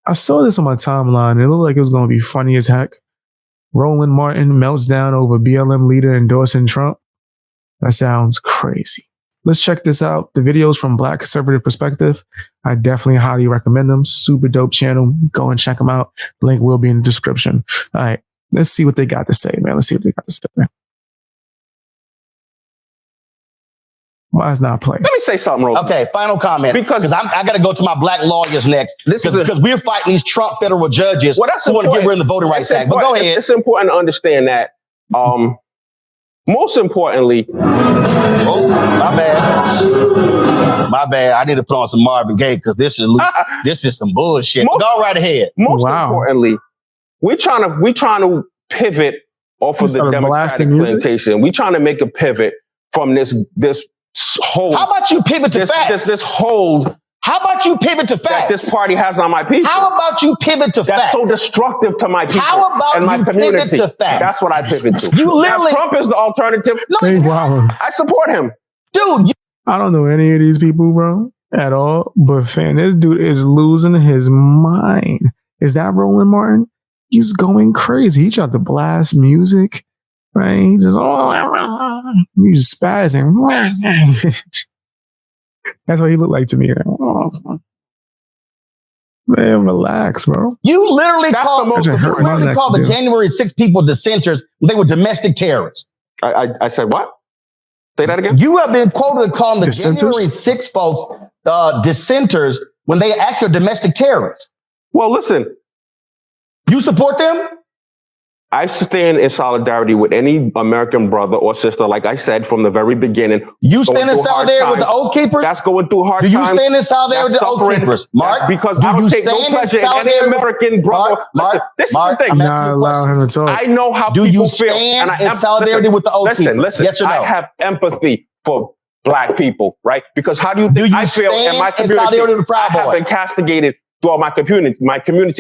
I saw this on my timeline. It looked like it was going to be funny as heck. Roland Martin melts down over BLM leader endorsing Trump. That sounds crazy. Let's check this out. The videos from Black Conservative Perspective. I definitely highly recommend them. Super dope channel. Go and check them out. Link will be in the description. All right. Let's see what they got to say, man. Let's see what they got to say. Why is not playing? Let me say something, Roland. Okay, final comment. Because I got to go to my black lawyers next. Because we're fighting these Trump federal judges who want to get rid of the Voting Rights Act. But go ahead. It's important to understand that. Most importantly, my bad. I need to put on some Marvin Gaye because this is some bullshit. Go right ahead. Most importantly, we're trying to pivot off of the Democratic plantation. We're trying to make a pivot from this hold. How about you pivot to facts? This hold. How about you pivot to facts? That this party has on my people. How about you pivot to facts? That's so destructive to my people. How about and my you community. Pivot to facts? That's what I pivot to. You literally. Now, Trump is the alternative. No, I support him, dude. I don't know any of these people, bro, at all. But fam, this dude is losing his mind. Is that Roland Martin? He's going crazy. He tried to blast music, right? He just he's spazzing. That's what he looked like to me. Man, relax, bro. You literally called the January 6 people dissenters. They were domestic terrorists. I said what? Say that again? You have been quoted calling the January 6 folks dissenters when they actually are domestic terrorists. Well, listen. You support them? I stand in solidarity with any American brother or sister, like I said from the very beginning. You stand in solidarity with the Oath Keepers? That's going through hard times. Do you stand in solidarity with the Oath Keepers? Mark? Because I don't take no pleasure in any American brother. Mark, this is the thing. I'm not allowing him to talk. I know how people feel. And I in solidarity with the Oath Keepers? Listen, yes or no? I have empathy for Black people, right? Because how do you think I feel in my community? I have been castigated throughout my community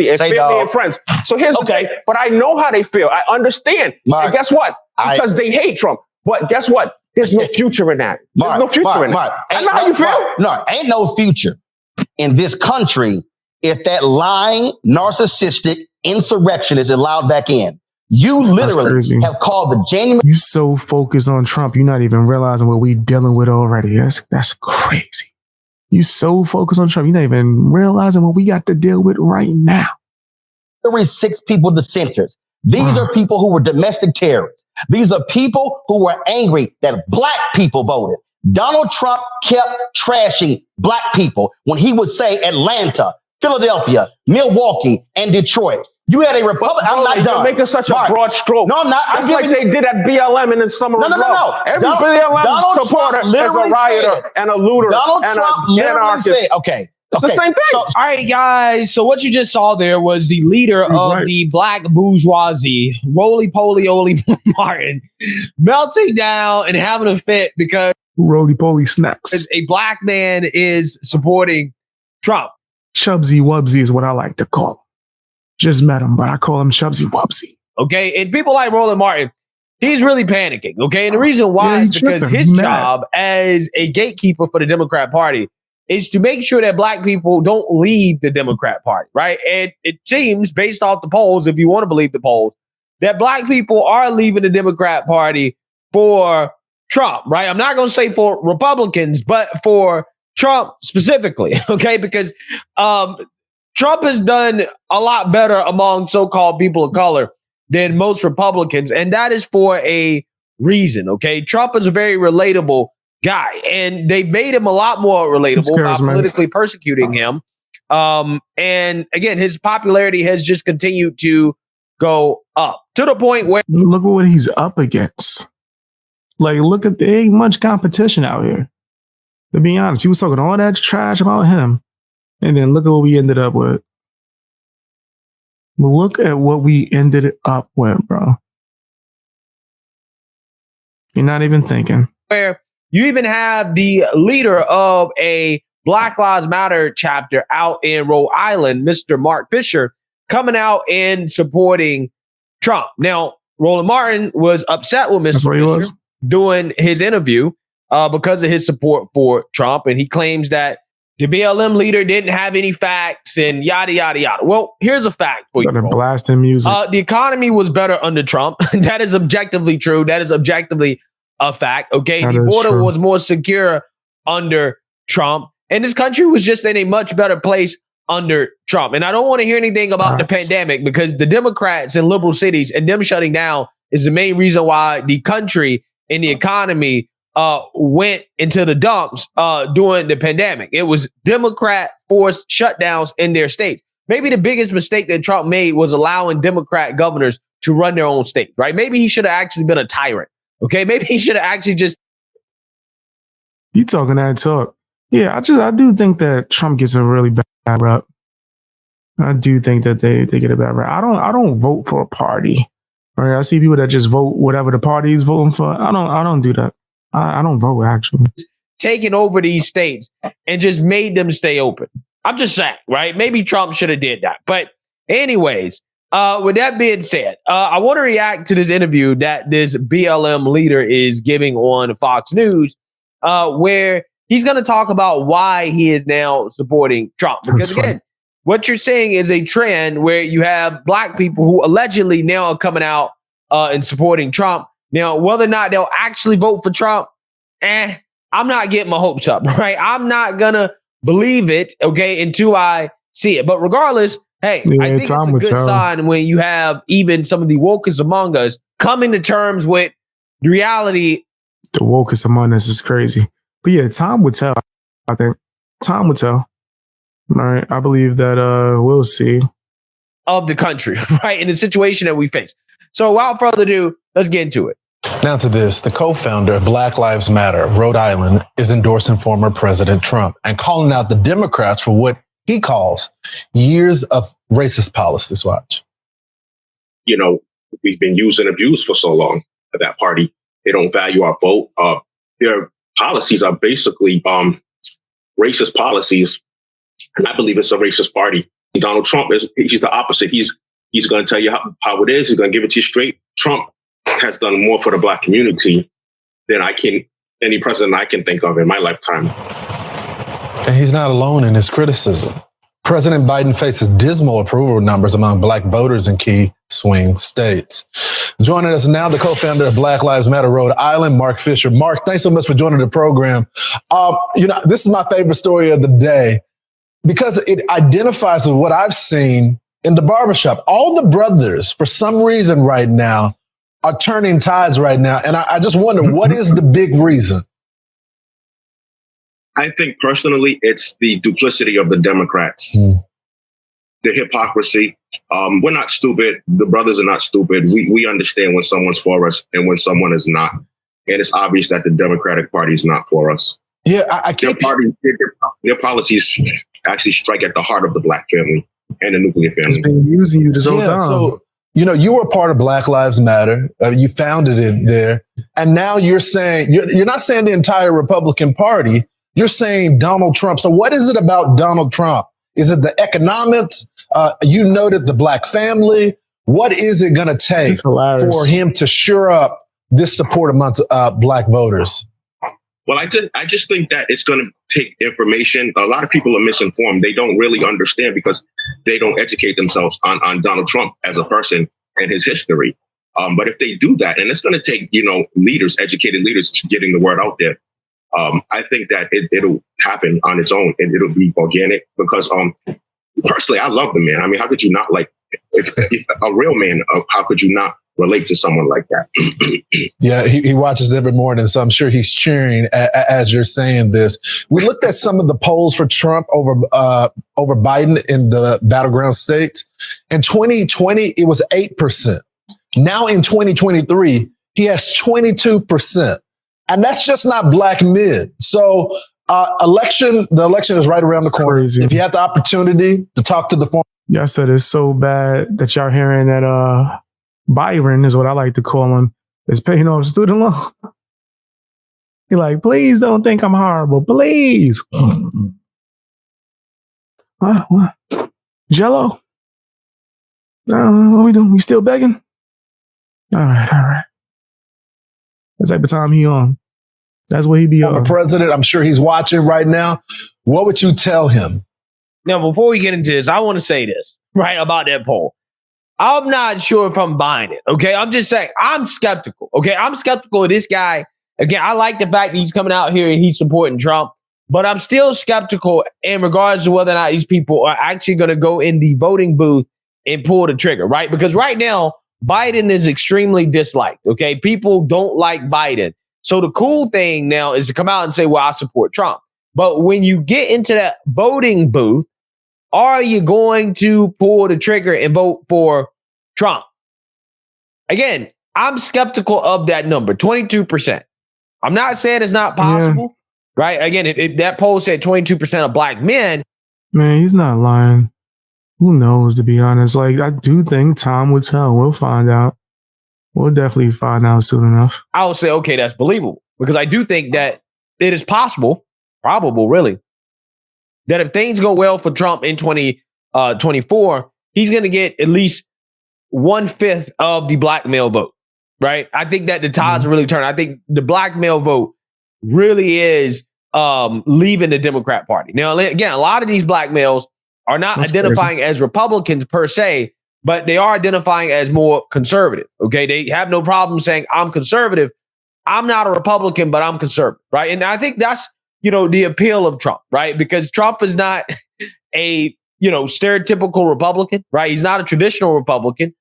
and family and friends. So here's the thing. But I know how they feel. I understand. Mark, and guess what? Because they hate Trump. But guess what? There's no future in that. There's no future in that. I know how you feel. No, ain't no future in this country if that lying, narcissistic insurrectionist is allowed back in. You literally have called the January. You so focused on Trump, you're not even realizing what we dealing with already. That's crazy. You so focused on Trump, you're not even realizing what we got to deal with right now. There were 6 people dissenters. These are people who were domestic terrorists. These are people who were angry that Black people voted. Donald Trump kept trashing Black people when he would say Atlanta, Philadelphia, Milwaukee, and Detroit. You had a Republican. I'm not done. You're making such a broad stroke. No, I'm not. It's like they did at BLM in the summer. No. Every BLM supporter is a rioter and a looter. Donald Trump literally said, okay. It's the same thing. All right, guys. So what you just saw there was the leader of the Black bourgeoisie, Roly-Poly Martin, melting down and having a fit because Roly-Poly snacks. A Black man is supporting Trump. Chubsy Wubsy is what I like to call him. Just met him, but I call him Chubsy Wubsy. Okay, and people like Roland Martin, he's really panicking. Okay, and the reason why is because his job as a gatekeeper for the Democrat Party is to make sure that Black people don't leave the Democrat Party, right? And it seems, based off the polls, if you want to believe the polls, that Black people are leaving the Democrat Party for Trump, right? I'm not going to say for Republicans, but for Trump specifically, okay? Because Trump has done a lot better among so-called people of color than most Republicans, and that is for a reason, okay? Trump is a very relatable guy, and they made him a lot more relatable by politically persecuting him. And again, his popularity has just continued to go up to the point where look at what he's up against. Like, look at there ain't much competition out here. To be honest, people talking all that trash about him, and then look at what we ended up with. Look at what we ended up with, bro. You're not even thinking. Where you even have the leader of a Black Lives Matter chapter out in Rhode Island, Mr. Mark Fisher, coming out and supporting Trump. Now, Roland Martin was upset with Mr. Fisher doing his interview because of his support for Trump. And he claims that the BLM leader didn't have any facts and yada, yada, yada. Well, here's a fact for you. Blasting music. The economy was better under Trump. That is objectively true. That is objectively a fact. Okay. The border was more secure under Trump. And this country was just in a much better place under Trump. And I don't want to hear anything about the pandemic, because the Democrats in liberal cities and them shutting down is the main reason why the country and the economy went into the dumps during the pandemic. It was Democrat forced shutdowns in their states. Maybe the biggest mistake that Trump made was allowing Democrat governors to run their own state, right? Maybe he should have actually been a tyrant. Okay. Maybe he should have actually just. You talking that talk. Yeah, I do think that Trump gets a really bad rap. I do think that they get a bad rap. I don't vote for a party. Right? I see people that just vote whatever the party is voting for. I don't do that. I don't vote, actually. Taking over these states and just made them stay open. I'm just saying, right? Maybe Trump should have did that. But anyways, with that being said, I want to react to this interview that this BLM leader is giving on Fox News, where he's going to talk about why he is now supporting Trump. Because again, what you're saying is a trend where you have black people who allegedly now are coming out and supporting Trump. Now, whether or not they'll actually vote for Trump, I'm not getting my hopes up, right? I'm not going to believe it, okay, until I see it. But regardless, hey, I think it's a good sign when you have even some of the wokest among us coming to terms with the reality. The wokest among us is crazy. But yeah, time would tell. I think time would tell. All right, I believe that we'll see. Of the country, right? In the situation that we face. So without further ado, let's get into it. Now to this, the co-founder of Black Lives Matter, Rhode Island, is endorsing former President Trump and calling out the Democrats for what he calls years of racist policies. Watch. You know, we've been used and abused for so long at that party. They don't value our vote. Their policies are basically racist policies. And I believe it's a racist party. Donald Trump he's the opposite. He's going to tell you how it is. He's going to give it to you straight. Trump has done more for the black community than any president I can think of in my lifetime. And he's not alone in his criticism. President Biden faces dismal approval numbers among black voters in key swing states. Joining us now, the co-founder of Black Lives Matter Rhode Island, Mark Fisher. Mark, thanks so much for joining the program. This is my favorite story of the day because it identifies with what I've seen in the barbershop. All the brothers, for some reason right now, are turning tides right now. And I just wonder, what is the big reason? I think personally, it's the duplicity of the Democrats, the hypocrisy. We're not stupid. The brothers are not stupid. We understand when someone's for us and when someone is not. And it's obvious that the Democratic Party is not for us. Yeah, I can't. Their policies actually strike at the heart of the black family and the nuclear family. It's been using you this whole time. So, you were a part of Black Lives Matter. You founded it there. And now you're saying, you're not saying the entire Republican Party. You're saying Donald Trump. So what is it about Donald Trump? Is it the economics? You noted the black family. What is it going to take for him to shore up this support amongst black voters? Well, I just think that it's going to take information. A lot of people are misinformed. They don't really understand because they don't educate themselves on Donald Trump as a person and his history. But if they do that, and it's going to take, leaders, educated leaders, getting the word out there. I think that it'll happen on its own and it'll be organic because personally, I love the man. I mean, how could you not if a real man, how could you not relate to someone like that? Yeah, he watches every morning, so I'm sure he's cheering as you're saying this. We looked at some of the polls for Trump over Biden in the battleground states. In 2020, it was 8%. Now in 2023, he has 22%. And that's just not black mid. So the election is right around the corner. Crazy. If you have the opportunity to talk to the former. Yeah, I said it's so bad that y'all hearing that Byron is what I like to call him, is paying off student loan. He like, please don't think I'm horrible. Please. What? Jello? What we doing? We still begging? All right. What type of time he on? That's what he be on. The president, I'm sure he's watching right now. What would you tell him? Now, before we get into this, I want to say this, right, about that poll. I'm not sure if I'm buying it, okay? I'm just saying, I'm skeptical, okay? I'm skeptical of this guy. Again, I like the fact that he's coming out here and he's supporting Trump, but I'm still skeptical in regards to whether or not these people are actually going to go in the voting booth and pull the trigger, right? Because right now, Biden is extremely disliked, okay? People don't like Biden. So the cool thing now is to come out and say, well, I support Trump. But when you get into that voting booth, are you going to pull the trigger and vote for Trump? Again, I'm skeptical of that number, 22%. I'm not saying it's not possible, right? Again, if that poll said 22% of black men. Man, he's not lying. Who knows, to be honest? Like, I do think time will tell. We'll find out. We'll definitely find out soon enough. I would say, okay, that's believable. Because I do think that it is possible, probable really, that if things go well for Trump in 2024, he's going to get at least 1/5 of the black male vote, right? I think that the tides really turn. I think the black male vote really is leaving the Democrat Party. Now, again, a lot of these black males are not identifying as Republicans per se, but they are identifying as more conservative, okay? They have no problem saying, I'm conservative. I'm not a Republican, but I'm conservative, right? And I think that's, the appeal of Trump, right? Because Trump is not a, stereotypical Republican, right? He's not a traditional Republican.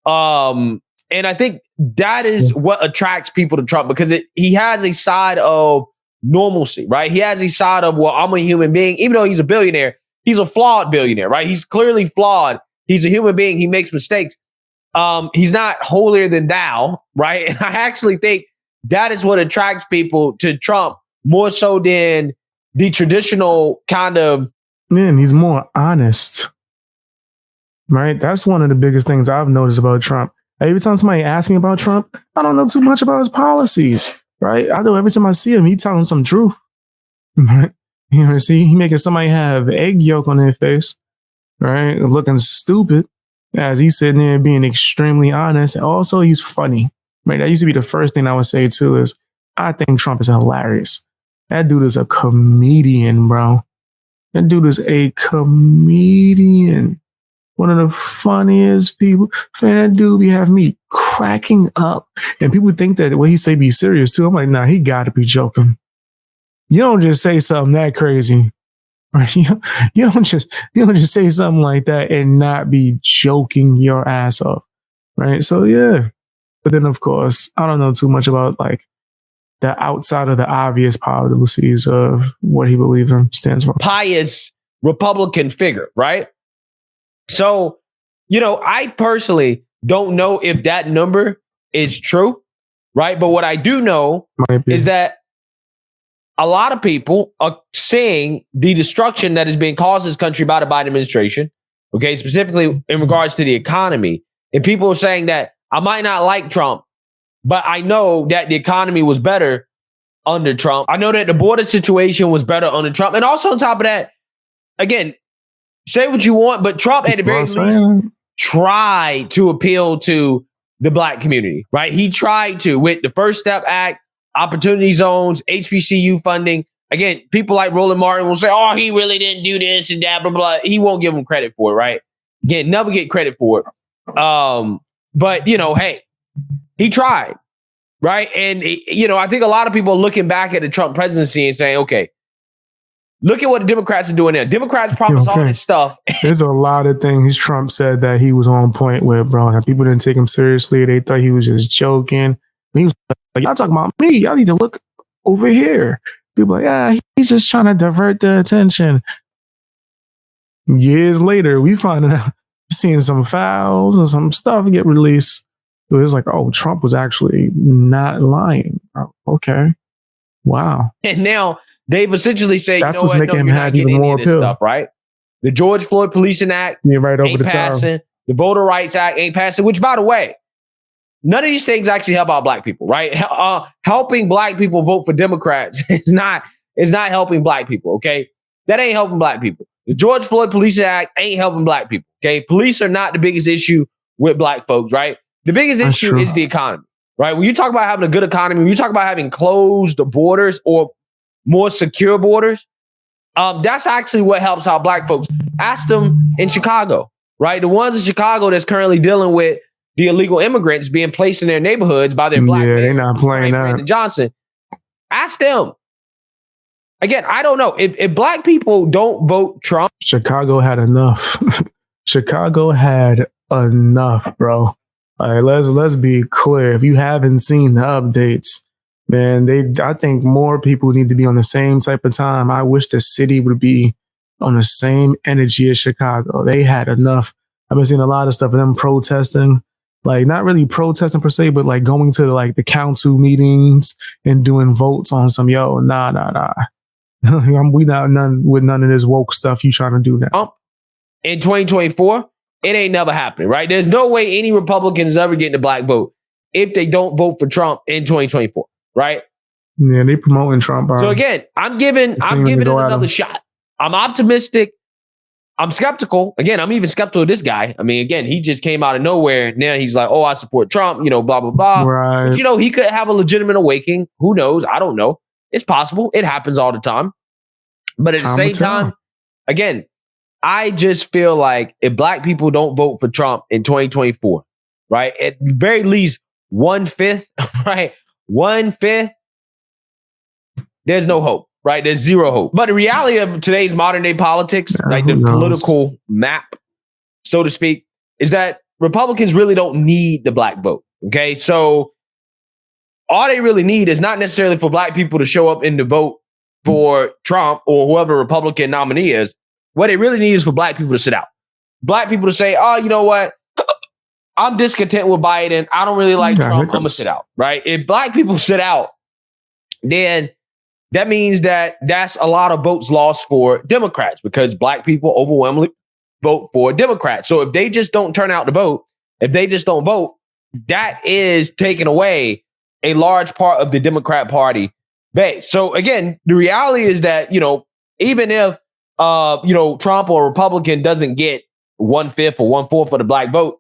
And I think that is what attracts people to Trump, because he has a side of normalcy, right? He has a side of, well, I'm a human being. Even though he's a billionaire, he's a flawed billionaire, right? He's clearly flawed. He's a human being. He makes mistakes. He's not holier than thou, right? And I actually think that is what attracts people to Trump more so than the traditional kind of. Man, he's more honest, right? That's one of the biggest things I've noticed about Trump. Every time somebody asks me about Trump, I don't know too much about his policies, right? I know every time I see him, he telling some truth, right? See, he making somebody have egg yolk on their face, right? Looking stupid as he's sitting there being extremely honest. Also, he's funny, right? That used to be the first thing I would say too is I think Trump is hilarious. That dude is a comedian, bro. That dude is a comedian. One of the funniest people. Man, that dude be having me cracking up. And people think that what he say be serious too. I'm like, nah, he gotta be joking. You don't just say something that crazy. Right? You don't just say something like that and not be joking your ass off. Right? So yeah. But then of course, I don't know too much about like the outside of the obvious policies of what he believes in, stands for. Pious Republican figure, right? So, I personally don't know if that number is true, right? But what I do know is that a lot of people are seeing the destruction that is being caused in this country by the Biden administration, okay, specifically in regards to the economy. And people are saying that I might not like Trump, but I know that the economy was better under Trump. I know that the border situation was better under Trump. And also on top of that, again, say what you want, but Trump at the very least tried to appeal to the black community, right? He tried to with the First Step Act, opportunity zones, HBCU funding. Again, people like Roland Martin will say, oh, he really didn't do this and that, blah, blah. He won't give him credit for it, right? Again, never get credit for it. But, hey, he tried, right? And, I think a lot of people are looking back at the Trump presidency and saying, okay, look at what the Democrats are doing now. Democrats promise all this stuff. There's a lot of things Trump said that he was on point with, bro. Now, people didn't take him seriously. They thought he was just joking. He was like, y'all talking about me. Y'all need to look over here. People like, he's just trying to divert the attention. Years later, we find out, seeing some files and some stuff get released. It was like, oh, Trump was actually not lying. Oh, okay. Wow. And now they've essentially said, that's what's making him have even more appeal. Stuff, right? The George Floyd Policing Act right over ain't the passing. The Voter Rights Act ain't passing, which, by the way, none of these things actually help out black people, right? Helping black people vote for Democrats is not helping black people, okay? That ain't helping black people. The George Floyd Policing Act ain't helping black people, okay? Police are not the biggest issue with black folks, right? The biggest issue is the economy. right? When you talk about having a good economy, when you talk about having closed borders or more secure borders, that's actually what helps out black folks. Ask them in Chicago, right? The ones in Chicago that's currently dealing with the illegal immigrants being placed in their neighborhoods by their black Yeah, mayor, they're not playing that. Brandon Johnson. Ask them. Again, I don't know. If black people don't vote Trump. Chicago had enough. Chicago had enough, bro. All right, let's be clear. If you haven't seen the updates, man, I think more people need to be on the same type of time. I wish the city would be on the same energy as Chicago. They had enough. I've been seeing a lot of stuff of them protesting, like not really protesting per se, but like going to like the council meetings and doing votes on some nah. We not with none of this woke stuff you trying to do now. In 2024, it ain't never happening, right? There's no way any Republican is ever getting the black vote if they don't vote for Trump in 2024, right? Yeah, they promoting Trump. So again, I'm giving it another shot. I'm optimistic. I'm skeptical. Again, I'm even skeptical of this guy. I mean, again, he just came out of nowhere. Now he's like, oh, I support Trump, blah, blah, blah. Right. But, he could have a legitimate awakening. Who knows? I don't know. It's possible. It happens all the time. But at the same time, again, I just feel like if black people don't vote for Trump in 2024, right, at the very least 1/5, right, 1/5, there's no hope, right? There's zero hope. But the reality of today's modern day politics, like the political map, so to speak, is that Republicans really don't need the black vote. Okay, so all they really need is not necessarily for black people to show up and to vote for Trump or whoever Republican nominee is. What they really need is for black people to sit out. Black people to say, oh, you know what? I'm discontent with Biden. I don't really like Trump. I'm going to sit out, right? If black people sit out, then that means that's a lot of votes lost for Democrats because black people overwhelmingly vote for Democrats. So if they just don't turn out to vote, if they just don't vote, that is taking away a large part of the Democrat Party base. So again, the reality is that, even if, Trump or Republican doesn't get 1/5 or 1/4 of the black vote,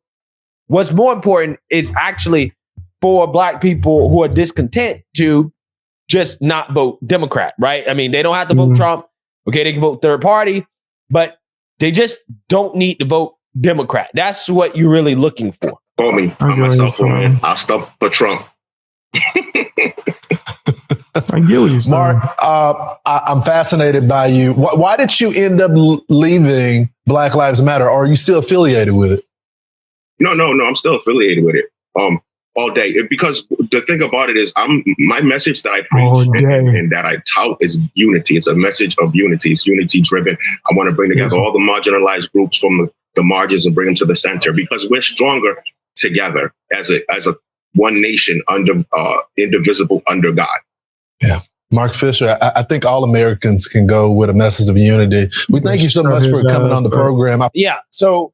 what's more important is actually for black people who are discontent to just not vote Democrat, right? I mean, they don't have to vote Trump. Okay, they can vote third party, but they just don't need to vote Democrat. That's what you're really looking for. For me, I'm myself, man. I'll stop for Trump. I get what you're saying. Mark, I'm fascinated by you. Why did you end up leaving Black Lives Matter? Or are you still affiliated with it? No. I'm still affiliated with it. All day. Because the thing about it is, my message that I preach and that I tout is unity. It's a message of unity. It's unity driven. I want to bring together all the marginalized groups from the margins and bring them to the center because we're stronger together as a one nation indivisible under God. Yeah. Mark Fisher, I think all Americans can go with a message of unity. We thank you so much for coming on the program. Yeah. So,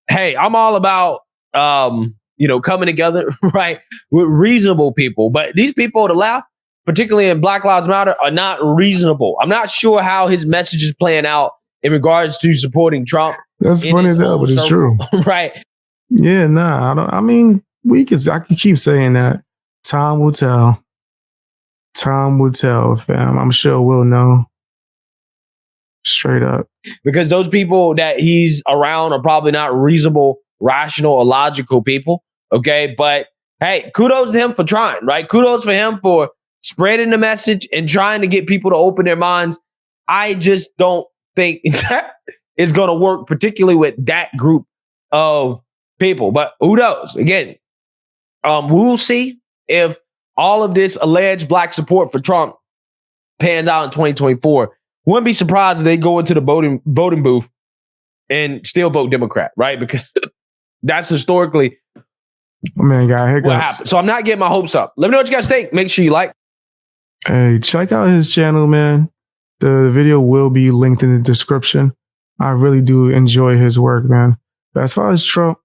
hey, I'm all about, coming together, right, with reasonable people. But these people to the left, particularly in Black Lives Matter, are not reasonable. I'm not sure how his message is playing out in regards to supporting Trump. That's funny as hell, but it's true. Right. Yeah, I could keep saying that. Time will tell. Time will tell, fam. I'm sure we'll know. Straight up. Because those people that he's around are probably not reasonable, rational, or logical people. Okay. But hey, kudos to him for trying, right? Kudos for him for spreading the message and trying to get people to open their minds. I just don't think that is going to work, particularly with that group of people. But who knows? Again, we'll see if all of this alleged black support for Trump pans out in 2024. Wouldn't be surprised if they go into the voting booth and still vote Democrat, right? Because that's historically what happened. So I'm not getting my hopes up. Let me know what you guys think. Make sure you like. Hey, check out his channel, man. The video will be linked in the description. I really do enjoy his work, man. But as far as Trump,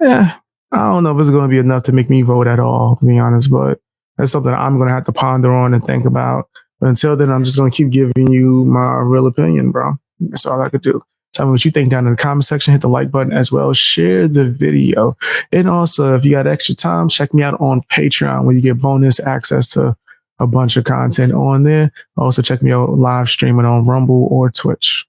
I don't know if it's going to be enough to make me vote at all, to be honest, but that's something I'm going to have to ponder on and think about. But until then, I'm just going to keep giving you my real opinion, bro. That's all I could do. Tell me what you think down in the comment section. Hit the like button as well. Share the video. And also, if you got extra time, check me out on Patreon where you get bonus access to a bunch of content on there. Also, check me out live streaming on Rumble or Twitch.